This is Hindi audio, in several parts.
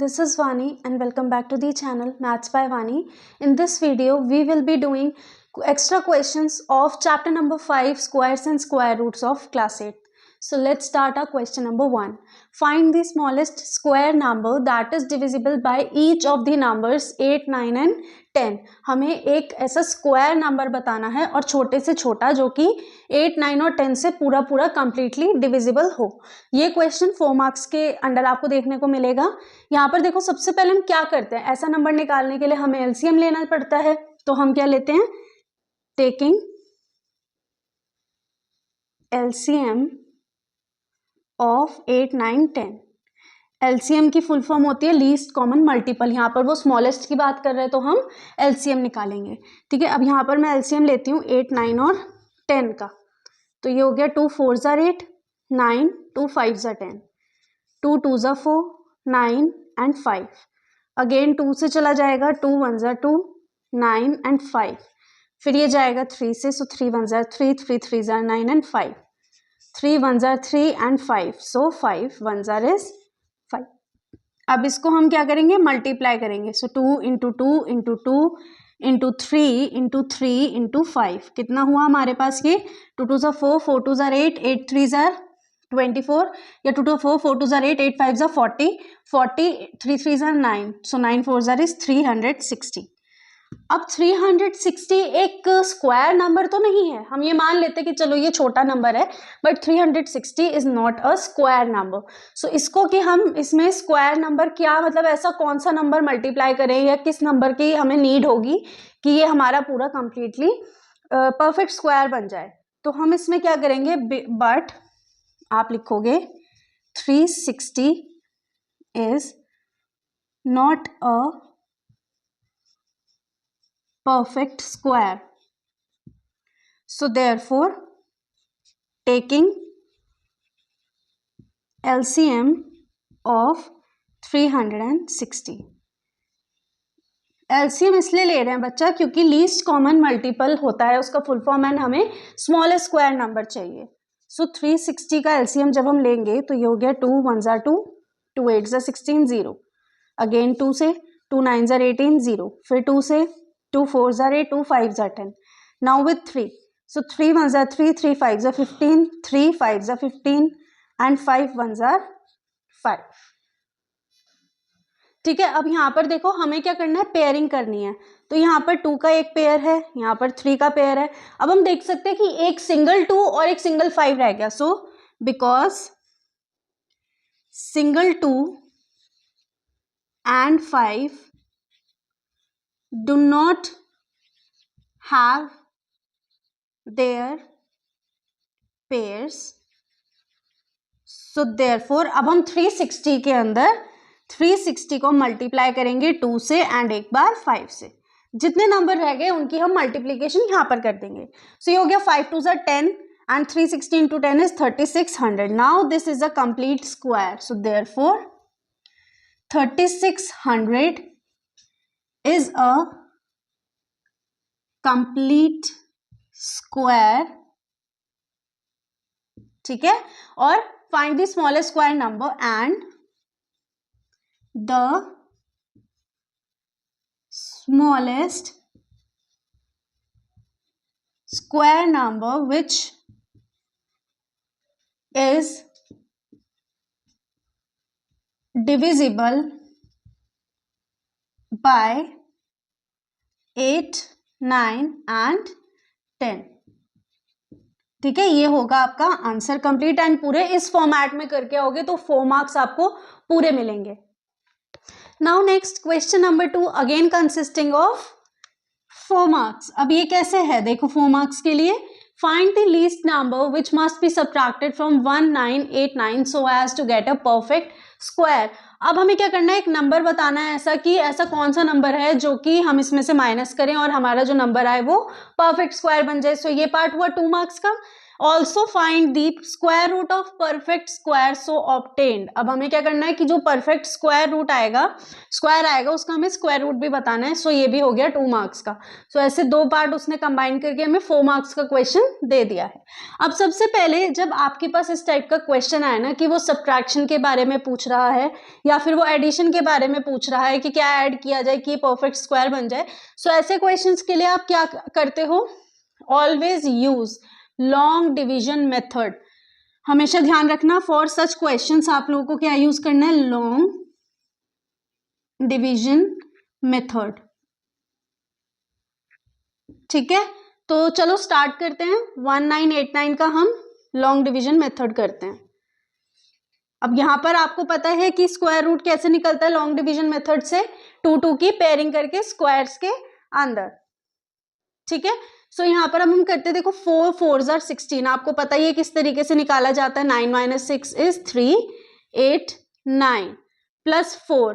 this is Vani and welcome back to the channel Maths by Vani. In this video, we will be doing extra questions of chapter number 5, squares and square roots of class 8. So let's start our question number 1. Find the smallest square number that is divisible by each of the numbers 8, 9 and 10. हमें एक ऐसा स्क्वायर नंबर बताना है और छोटे से छोटा जो कि 8, 9 और 10 से पूरा पूरा कंप्लीटली डिविजिबल हो. ये क्वेश्चन 4 मार्क्स के अंडर आपको देखने को मिलेगा. यहाँ पर देखो, सबसे पहले हम क्या करते हैं, ऐसा नंबर निकालने के लिए हमें एलसीएम लेना पड़ता है. तो हम क्या लेते हैं, टेकिंग एलसीएम ऑफ 8, 9, 10. एलसीएम की फुल फॉर्म होती है लीस्ट कॉमन मल्टीपल. यहाँ पर वो स्मॉलेस्ट की बात कर रहे हैं तो हम एलसीएम निकालेंगे. ठीक है, अब यहाँ पर मैं एलसीएम लेती हूँ 8, 9 और 10 का. तो ये हो गया 2 4 are 8, 9, 2 5 are 10, 2 2 are 4, 9 and 5. Again 2 से चला जाएगा, 2 1 are 2, 9 and 5. फिर ये जाएगा 3 से, सो 3 1 are 3, 3 3 are 9 and 5. 3 1 are 3 and 5, so 5 1 are is 5. अब इसको हम क्या करेंगे, मल्टीप्लाई करेंगे. सो 2 into 2 into 2 into 3 into 3 into 5. कितना हुआ हमारे पास ये, 2 2 are 4, 4 2 are 8, 8 3 are 24, या 2 2 4, 4 2 are 8, 8 5 are 40, 40 3 3 are 9, so 9 4 are is 360. अब 360 एक स्क्वायर नंबर तो नहीं है. हम ये मान लेते कि चलो ये छोटा नंबर है, but 360 is not a square number. So इसको कि हम इसमें स्क्वायर नंबर क्या, मतलब ऐसा कौन सा नंबर मल्टीप्लाई करें या किस नंबर की हमें नीड होगी कि ये हमारा पूरा कंप्लीटली परफेक्ट स्क्वायर बन जाए. तो हम इसमें क्या करेंगे, बट आप लिखोगे 360 is not a perfect square. So therefore, taking LCM of 360. LCM इसलिए ले रहे हैं बच्चा क्योंकि लीस्ट कॉमन मल्टीपल होता है उसका फुल फॉर्म, एंड हमें स्मॉलेस्ट स्क्वायर नंबर चाहिए. सो 360 का LCM जब हम लेंगे तो ये हो गया 2 1 are 2, 2 8 are 16, 0. अगेन 2 से, 2 9 are 18, 0. फिर 2 से, 2 4 are 8, 2 5 are 10. Now with 3. So 3 1 are 3, 3 5 are 15, 3 5 are 15 and 5 1 are 5. ठीक है, अब यहाँ पर देखो हमें क्या करना है, पेयरिंग करनी है. तो यहाँ पर 2 का एक पेयर है, यहाँ पर 3 का पेयर है. अब हम देख सकते हैं कि एक सिंगल 2 और एक सिंगल 5 रह गया. So because single 2 and 5 do not have their pairs, so therefore अब हम 360 के अंदर 360 को मल्टीप्लाई करेंगे 2 से एंड एक बार 5 से. जितने नंबर रह गए उनकी हम मल्टीप्लीकेशन यहाँ पर कर देंगे. सो ये हो गया 5 2 are 10 and 360 into 10 is 3600. Now this is a complete square, so therefore 3600 is a complete square. ठीक है, और find the smallest square number and the smallest square number which is divisible by 8, 9 and 10. ठीक है, ये होगा आपका आंसर कंप्लीट. एंड पूरे इस फॉर्मेट में करके आओगे तो 4 मार्क्स आपको पूरे मिलेंगे. Now next question number 2, again consisting of 4 marks. अब ये कैसे है, देखो 4 मार्क्स के लिए find the least number which must be subtracted from 1 9 8 9 so as to get a perfect square. अब हमें क्या करना है, एक नंबर बताना है ऐसा कि ऐसा कौन सा नंबर है जो कि हम इसमें से माइनस करें और हमारा जो नंबर आए वो परफेक्ट स्क्वायर बन जाए. सो ये पार्ट हुआ 2 मार्क्स का. Also find the square root of perfect square so obtained. अब हमें क्या करना है कि जो परफेक्ट स्क्वायर रूट आएगा, स्क्वायर आएगा, उसका हमें स्क्वायर रूट भी बताना है। सो ये भी हो गया 2 मार्क्स का। सो ऐसे 2 पार्ट उसने कंबाइन करके हमें 4 मार्क्स का क्वेश्चन दे दिया है। अब सबसे पहले जब आपके पास इस टाइप का क्वेश्चन आए ना कि वो सब्ट्रैक्शन के बारे में पूछ रहा है या फिर वो एडिशन के बारे में पूछ रहा है कि क्या ऐड किया जाए कि परफेक्ट स्क्वायर बन जाए, सो ऐसे क्वेश्चंस के लिए आप क्या करते हो, always use long division method. हमेशा ध्यान रखना फॉर सच क्वेश्चंस आप लोगों को क्या यूज करना है, लॉन्ग डिवीजन मेथड। ठीक है, तो चलो स्टार्ट करते हैं। 1989 का हम लॉन्ग डिवीजन मेथड करते हैं। अब यहां पर आपको पता है कि स्क्वायर रूट कैसे निकलता है लॉन्ग डिवीजन मेथड से, 2 की पेयरिंग करके स्क्वायर्स के अंदर। ठीक है, सो यहाँ पर हम करते हैं, देखो 4 4s are 16, आपको पता ही है किस तरीके से निकाला जाता है। 9 - 6 is 3, 8 9 प्लस 4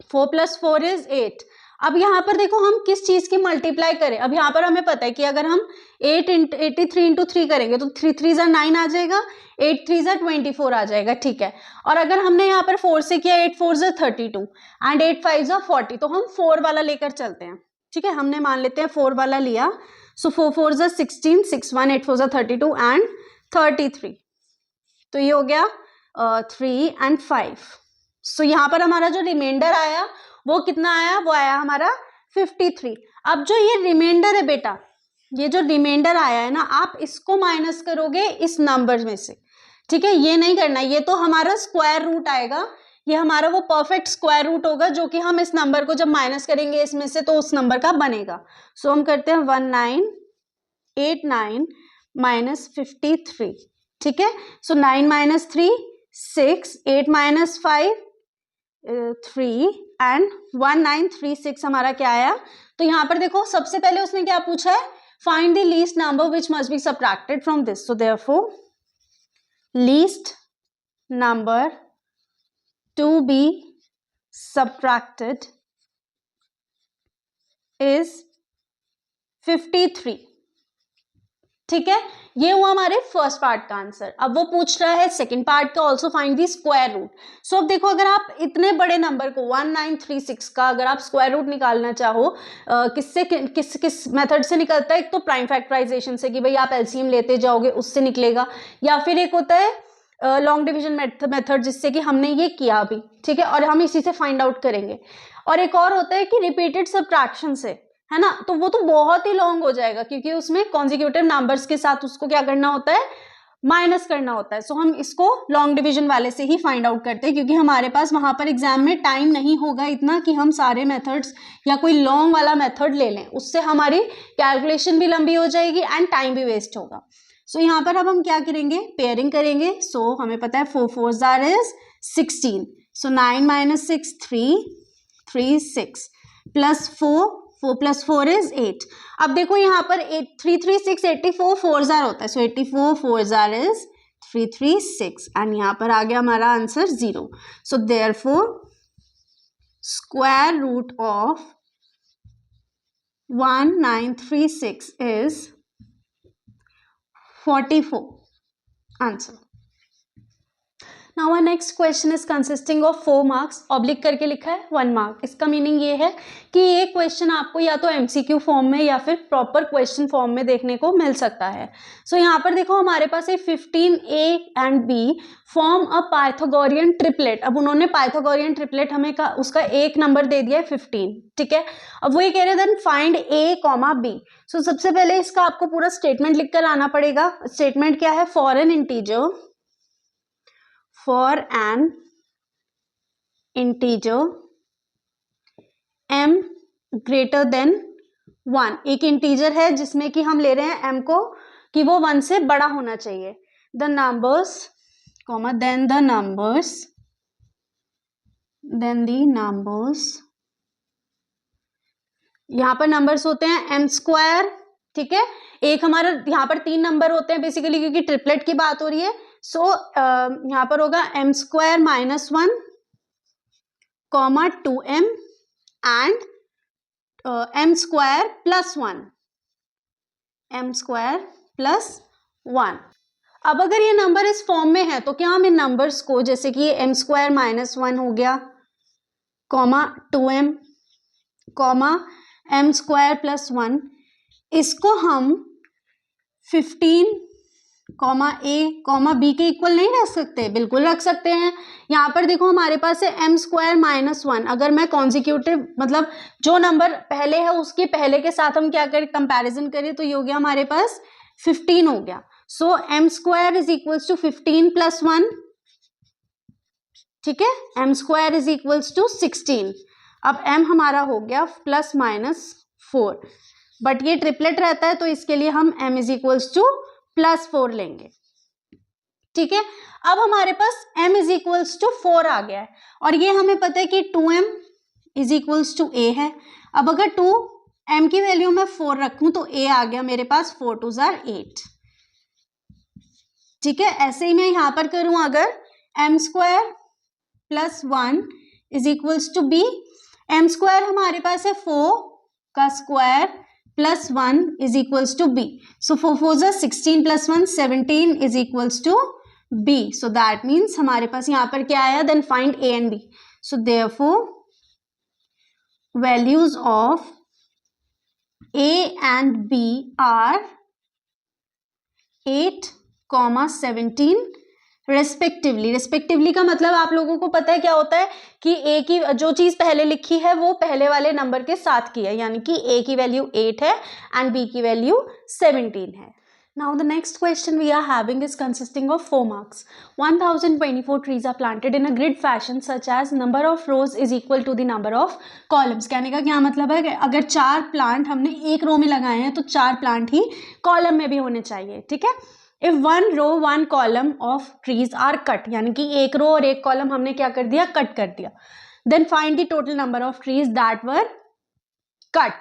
+ 4 is 8। अब यहाँ पर देखो हम किस चीज की मल्टीप्लाई करें। अब यहाँ पर हमें पता है कि अगर हम 83 × 3 करेंगे तो 3 3s are 9 आ जाएगा, 8 3s are 24 आ जाएगा। ठीक है, और अगर हमने यहाँ पर 4 से किया, 8 4s are 32 and 8 5s are 40, तो हम 4 वाला लेकर चलते हैं। ठीक है, हमने मान लेते हैं 4 वाला लिया। सो 4 4s are 16, 6 1 8 4s are 32 and 33। तो ये हो गया 3 and 5। सो यहाँ पर हमारा जो रिमाइंडर आया वो कितना आया, वो आया हमारा 53। अब जो ये रिमाइंडर है बेटा, ये जो रिमाइंडर आया है ना, आप इसको माइनस करोगे इस नंबर में से। ठीक है, ये नहीं करना, ये तो हमारा स्क्वायर रूट आएगा, ये हमारा वो परफेक्ट स्क्वायर रूट होगा जो कि हम इस नंबर को जब माइनस करेंगे इसमें से तो उस नंबर का बनेगा। सो हम करते हैं 1989 - 53। ठीक है, सो 9 - 3 6, 8 - 5 3 एंड 1936 हमारा क्या आया। तो यहाँ पर देखो सबसे पहले उसने क्या पूछा है, find the least number which must B subtracted from this. So therefore least number to be subtracted is 53। ठीक है, ये हुआ हमारे फर्स्ट पार्ट का आंसर। अब वो पूछ रहा है सेकंड पार्ट का, also find the square root. So अब देखो अगर आप इतने बड़े नंबर को 1936 का अगर आप स्क्वायर रूट निकालना चाहो, किससे किस मेथड से निकलता है, एक तो प्राइम फैक्टराइजेशन से कि भाई आप एलसीएम लेते जाओगे उससे निकलेगा, या फिर एक होता है लॉन्ग डिवीजन मेथड जिससे कि हमने ये किया अभी। ठीक है, और हम इसी से फाइंड आउट करेंगे। और एक और होता है कि रिपीटेड सब्ट्रैक्शन से, है ना, तो वो तो बहुत ही लॉन्ग हो जाएगा क्योंकि उसमें कॉन्जिक्यूटिव नंबर्स के साथ उसको क्या करना होता है, माइनस करना होता है। सो हम इसको लॉन्ग डिवीजन वाले से ही फाइंड आउट करते हैं क्योंकि हमारे पास वहां पर एग्जाम में टाइम नहीं होगा इतना कि हम सारे मेथड्स या कोई लॉन्ग वाला मेथड ले लें, उससे हमारी कैलकुलेशन भी लंबी हो जाएगी एंड टाइम भी वेस्ट होगा। सो यहाँ पर अब हम क्या करेंगे, पेयरिंग करेंगे। सो हमें पता है 4 4s are 16। So 9 - 6 3 3 6 plus 4 + 4 is 8। अब देखो यहाँ पर 3 3 6 84 4s are होता है। सो 84 4s are is 336 एंड यहाँ पर आ गया हमारा answer 0। So therefore square root of 1936 is 44 answer. Now our next question is consisting of 4 marks, oblique करके लिखा है 1 मार्क। इसका मीनिंग ये है कि ये क्वेश्चन आपको या तो एमसीक्यू फॉर्म में या फिर प्रॉपर क्वेश्चन फॉर्म में देखने को मिल सकता है। सो यहाँ पर देखो हमारे पास है 15A and B form a Pythagorean triplet. अब उन्होंने पाइथागोरियन ट्रिपलेट हमें उसका एक नंबर दे दिया है 15। ठीक है, अब वो ये कह रहे हैं देन फाइंड A, B। सो सबसे पहले इसका आपको पूरा स्टेटमेंट लिखकर आना पड़ेगा। स्टेटमेंट क्या है, for an integer m greater than 1, एक इंटीजर है जिसमें कि हम ले रहे हैं m को कि वो 1 से बड़ा होना चाहिए। the numbers यहाँ पर नंबर्स होते हैं m²। ठीक है, एक हमारा यहाँ पर 3 नंबर होते हैं बेसिकली क्योंकि ट्रिपलेट की बात हो रही है। सो यहाँ पर होगा m² - 1, 2m and m² + 1, m² + 1। अब अगर ये नंबर इस फॉर्म में है तो क्या हम इन नंबर्स को, जैसे कि ये m² -1 हो गया, कॉमा 2m, कॉमा m² + 1, इसको हम 15 कॉमा a कॉमा b के इक्वल नहीं रख सकते? बिल्कुल रख सकते हैं। यहाँ पर देखो हमारे पास है m² -1, अगर मैं कॉन्जिक्यूटिव मतलब जो नंबर पहले है उसके पहले के साथ हम क्या करें, कंपैरिजन करें, तो ये हो गया हमारे पास 15 हो गया। सो m² = 15 + 1, ठीक है, m² = 16। अब m हमारा हो गया ±4, बट ये ट्रिपलेट रहता है तो इसके लिए हम m = +4 लेंगे, ठीक है। अब हमारे पास m = 4 आ गया है और ये हमें पता है कि 2m = a है। अब अगर 2m की वैल्यू मैं 4 रखूं तो a आ गया मेरे पास 4 × 2 = 8, ठीक है। ऐसे ही मैं यहां पर करूं, अगर m² + 1 = b, m² हमारे पास है 4 का square + 1 = b, so 4 × 4 = 16 + 1 17 = b, so that means हमारे पास यहाँ पर क्या आया, then find a and b, so therefore values of a and b are 8, 17 respectively का मतलब आप लोगों को पता है क्या होता है कि a की जो चीज पहले लिखी है वो पहले वाले नंबर के साथ की है, यानी कि a की वैल्यू 8 है एंड b की वैल्यू 17 है। Now the next question we are having is consisting of 4 marks. 1024 trees are planted in a grid fashion such as number of rows is equal to the number of columns. कहने का क्या मतलब है कि अगर 4 प्लांट हमने एक रो में लगाए हैं तो 4 प्लांट ही कॉलम में भी होने चाहिए, ठीक है। If 1 row 1 column of trees are cut, यानी कि एक रो और एक कॉलम हमने क्या कर दिया, कट कर दिया, then find the total number of trees that were cut.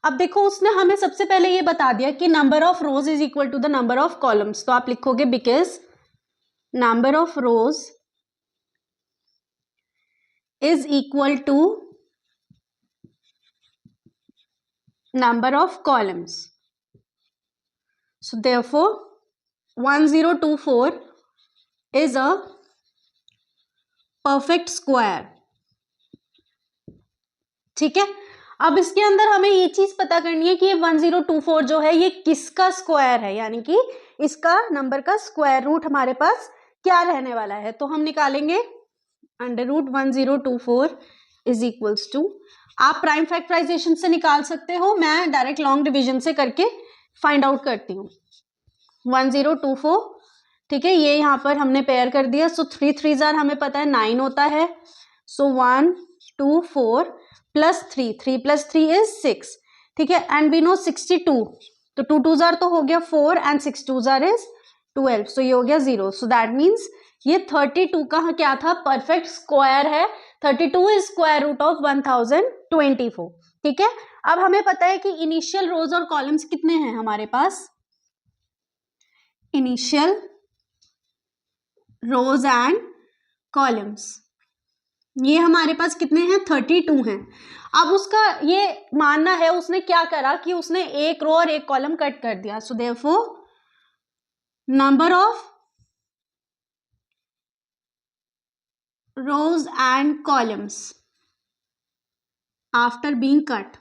अब देखो उसने हमें सबसे पहले ये बता दिया कि number of rows is equal to the number of columns, तो आप लिखोगे because number of rows is equal to number of columns, so therefore 1024 is a perfect square, ठीक है। अब इसके अंदर हमें ये चीज पता करनी है कि ये 1024 जो है ये किसका स्क्वायर है, यानी कि इसका नंबर का स्क्वायर रूट हमारे पास क्या रहने वाला है, तो हम निकालेंगे √1024 इज इक्वल्स टू, आप प्राइम फैक्टराइजेशन से निकाल सकते हो, मैं डायरेक्ट लॉन्ग डिवीजन से करके फाइंड आउट करती हूँ। 1024, ठीक है, ये यहाँ पर हमने पेयर कर दिया, सो 3 3 हमें पता है 9 होता है, सो 1 2 4 + 3 3 + 3 is 6, ठीक है, एंड वी नो 62, तो 2 2 तो हो गया 4 एंड 6 2 is 12, सो ये हो गया 0, सो दैट मीन्स ये 32 का क्या था, परफेक्ट स्क्वायर है। 32 इज स्क्वायर रूट ऑफ 1024, ठीक है। अब हमें पता है कि इनिशियल रोज और कॉलम्स कितने हैं हमारे पास, इनिशियल रोज एंड कॉलम्स ये हमारे पास कितने हैं, 32 हैं। अब उसका ये मानना है उसने क्या करा कि उसने एक रो और एक कॉलम कट कर दिया, so therefore number of rows and columns after being cut,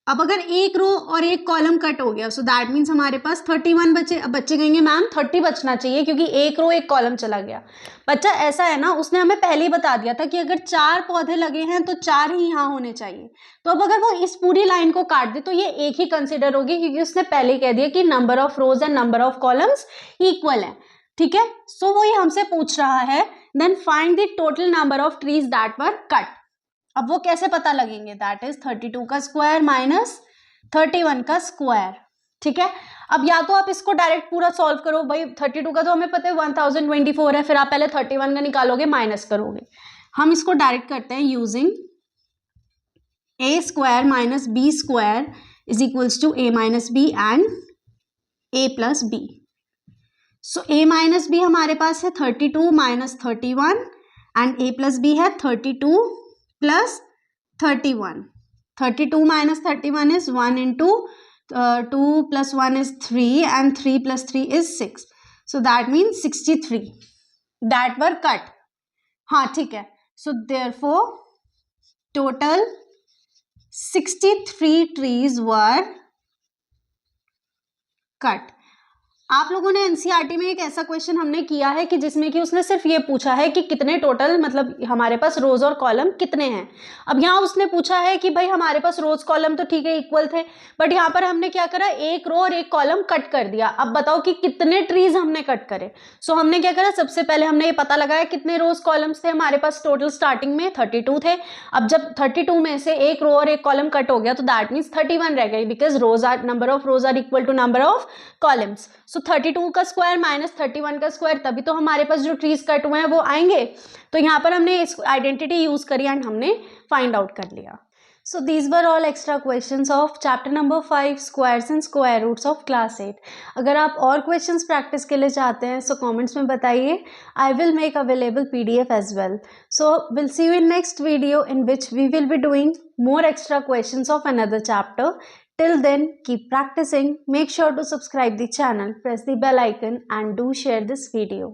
अब अगर एक रो और एक कॉलम कट हो गया सो दैट मीन्स हमारे पास 31 बचे। अब बच्चे कहेंगे मैम 30 बचना चाहिए क्योंकि एक रो एक कॉलम चला गया। बच्चा ऐसा है ना, उसने हमें पहले ही बता दिया था कि अगर 4 पौधे लगे हैं तो 4 ही यहाँ होने चाहिए, तो अब अगर वो इस पूरी लाइन को काट दे तो ये एक ही कंसिडर होगी क्योंकि उसने पहले ही कह दिया कि number of rose and number of columns equal है, ठीक है। सो वो ये हमसे पूछ रहा है then find the total number of trees that were cut. अब वो कैसे पता लगेंगे, दैट इज 32 का स्क्वायर माइनस 31 का स्क्वायर, ठीक है। अब या तो आप इसको डायरेक्ट पूरा सॉल्व करो, भाई 32 का तो हमें पता है 1024 है, फिर आप पहले 31 का निकालोगे माइनस करोगे। हम इसको डायरेक्ट करते हैं using a square minus b square is equals to a minus B and a plus B. So a minus B हमारे पास है 32 minus 31 and a plus B है 32 plus 31, 32 minus 31 is 1 into 2 plus 1 is 3 and 3 plus 3 is 6. So that means 63 that were cut. हाँ ठीक है. So therefore total 63 trees were cut. आप लोगों ने एनसीईआरटी में एक ऐसा क्वेश्चन हमने किया है कि जिसमें कि उसने सिर्फ ये पूछा है कि कितने टोटल मतलब हमारे पास रोज और कॉलम कितने हैं. अब यहाँ उसने पूछा है कि भाई हमारे पास रोज कॉलम तो ठीक है इक्वल थे, बट यहाँ पर हमने क्या करा, एक रो और एक कॉलम कट कर दिया. अब बताओ कि कितने ट्रीज हमने कट करे. सो हमने क्या करा, सबसे पहले हमने ये पता लगाया कितने रोज कॉलम्स थे हमारे पास. टोटल स्टार्टिंग में 32 थे. अब जब 32 में से एक रो और एक कॉलम कट हो गया तो दैट मीन्स 31 रह गई, because rows are number of rows are equal to number of columns. So 32 का स्क्वायर माइनस 31 का स्क्वायर, तभी तो हमारे पास जो ट्रीज कट हुए हैं वो आएंगे. तो यहाँ पर हमने इस आइडेंटिटी यूज करी एंड हमने फाइंड आउट कर लिया. So these were all extra questions of chapter number 5 squares and square roots of class 8. अगर आप और questions practice के लिए चाहते हैं so comments में बताइए. I will make available PDF as well. So we'll see you in next video in which we will be doing more extra questions of another chapter. Till then, keep practicing. Make sure to subscribe the channel, press the bell icon and do share this video.